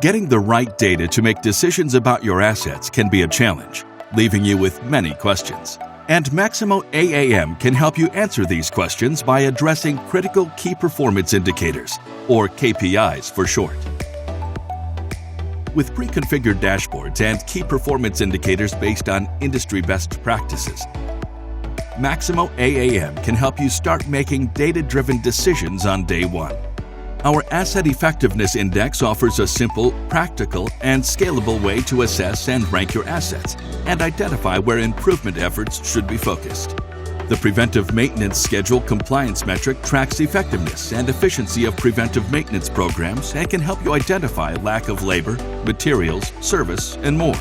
Getting the right data to make decisions about your assets can be a challenge, leaving you with many questions. And Maximo AAM can help you answer these questions by addressing critical key performance indicators, or KPIs for short. With pre-configured dashboards and key performance indicators based on industry best practices, Maximo AAM can help you start making data-driven decisions on day one. Our Asset Effectiveness Index offers a simple, practical, and scalable way to assess and rank your assets and identify where improvement efforts should be focused. The Preventive Maintenance Schedule compliance metric tracks effectiveness and efficiency of preventive maintenance programs and can help you identify lack of labor, materials, service, and more.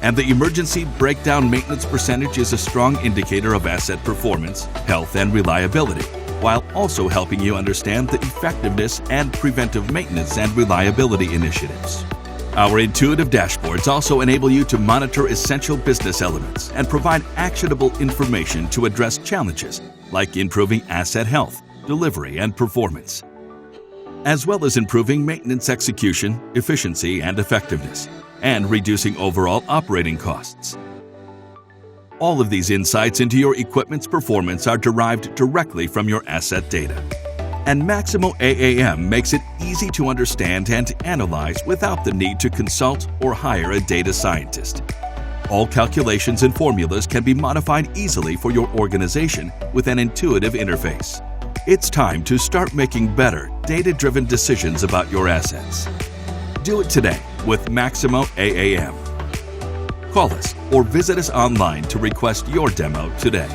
And the Emergency Breakdown Maintenance Percentage is a strong indicator of asset performance, health, and reliability, while also helping you understand the effectiveness and preventive maintenance and reliability initiatives. Our intuitive dashboards also enable you to monitor essential business elements and provide actionable information to address challenges like improving asset health, delivery, and performance, as well as improving maintenance execution, efficiency, and effectiveness, and reducing overall operating costs. All of these insights into your equipment's performance are derived directly from your asset data. And Maximo AAM makes it easy to understand and analyze without the need to consult or hire a data scientist. All calculations and formulas can be modified easily for your organization with an intuitive interface. It's time to start making better, data-driven decisions about your assets. Do it today with Maximo AAM. Call us or visit us online to request your demo today.